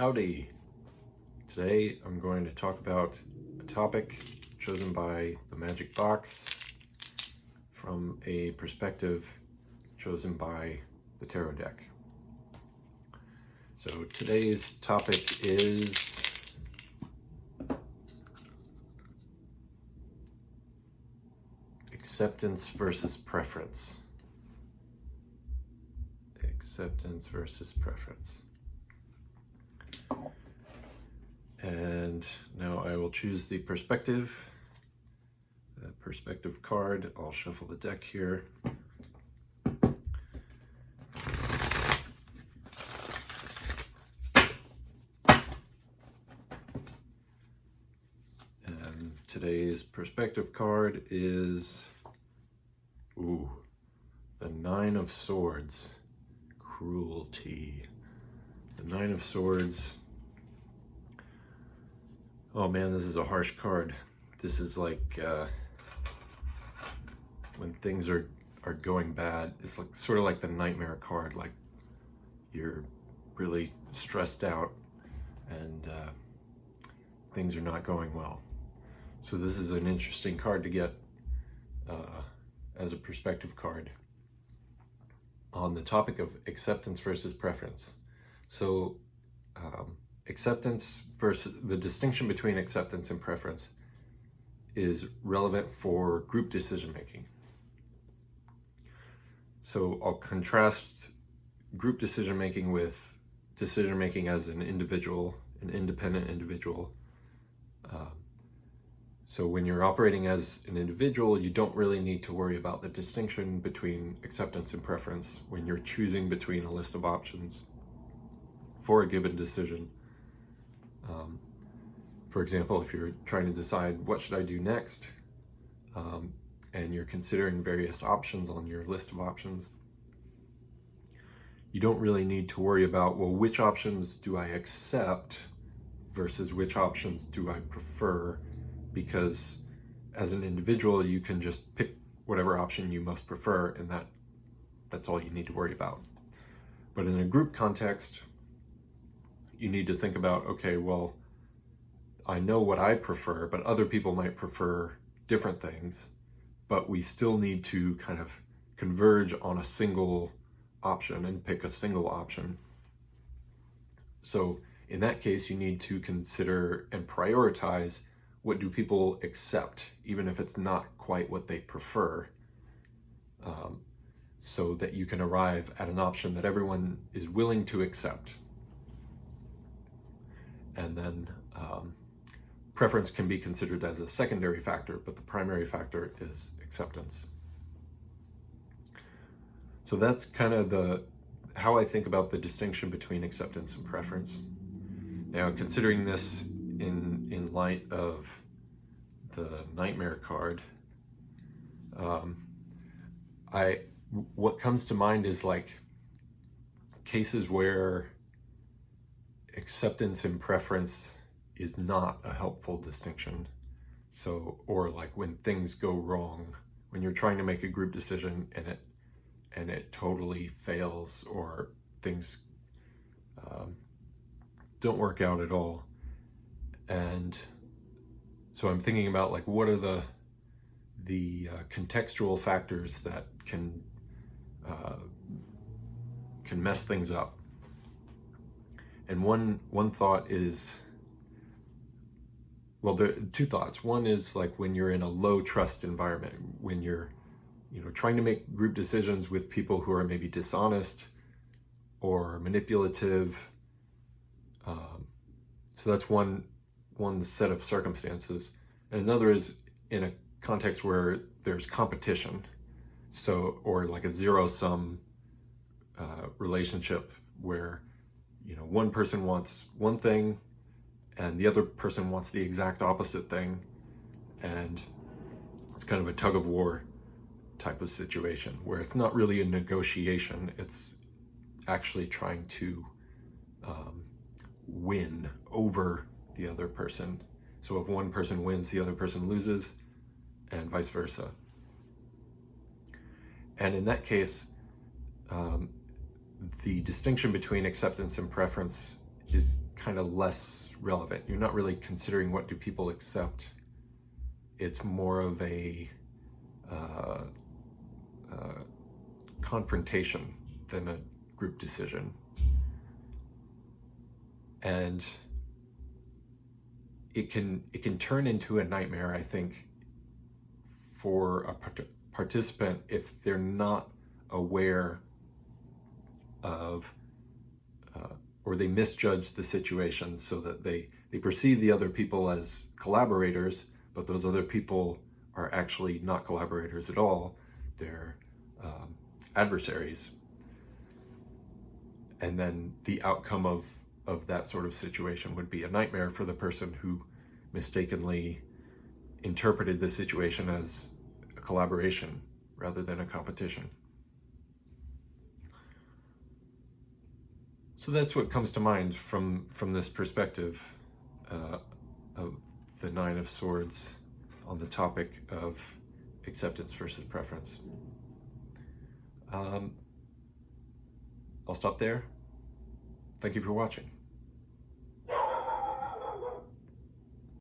Howdy! Today I'm going to talk about a topic chosen by the Magic Box from a perspective chosen by the Tarot deck. So today's topic is acceptance versus preference. Acceptance versus preference. And now I will choose the perspective card. I'll shuffle the deck here. And today's perspective card is, the Nine of Swords. Cruelty. The Nine of Swords. Oh man, this is a harsh card. This is like when things are going bad. It's like sort of like the nightmare card. Like you're really stressed out and things are not going well. So this is an interesting card to get as a perspective card on the topic of acceptance versus preference. So acceptance versus the distinction between acceptance and preference is relevant for group decision making. So I'll contrast group decision making with decision making as an individual, an independent individual. So when you're operating as an individual, you don't really need to worry about the distinction between acceptance and preference when you're choosing between a list of options for a given decision. For example, if you're trying to decide what should I do next, and you're considering various options on your list of options, you don't really need to worry about, well, which options do I accept versus which options do I prefer, because as an individual, you can just pick whatever option you most prefer, and that's all you need to worry about. But in a group context, you need to think about, okay, well, I know what I prefer, but other people might prefer different things, but we still need to kind of converge on a single option and pick a single option. So in that case, you need to consider and prioritize what do people accept, even if it's not quite what they prefer, so that you can arrive at an option that everyone is willing to accept. And then preference can be considered as a secondary factor, but the primary factor is acceptance. So that's kind of how I think about the distinction between acceptance and preference. Now, considering this in light of the nightmare card, what comes to mind is like cases where acceptance and preference is not a helpful distinction. So, or like when things go wrong, when you're trying to make a group decision and it totally fails, or things don't work out at all. And so I'm thinking about like, what are the contextual factors that can mess things up. And one thought is, well, there are two thoughts. One is like when you're in a low trust environment, when you're, trying to make group decisions with people who are maybe dishonest or manipulative. So that's one set of circumstances. And another is in a context where there's competition. So, or like a zero-sum relationship where, one person wants one thing and the other person wants the exact opposite thing. And it's kind of a tug of war type of situation where it's not really a negotiation. It's actually trying to win over the other person. So if one person wins, the other person loses, and vice versa. And in that case, the distinction between acceptance and preference is kind of less relevant. You're not really considering what do people accept. It's more of a confrontation than a group decision. And it can turn into a nightmare, I think, for a participant if they're not aware of or they misjudge the situation, so that they perceive the other people as collaborators, but those other people are actually not collaborators at all. They're adversaries. And then the outcome of that sort of situation would be a nightmare for the person who mistakenly interpreted the situation as a collaboration rather than a competition. So that's what comes to mind from this perspective of the Nine of Swords on the topic of acceptance versus preference. I'll stop there. Thank you for watching.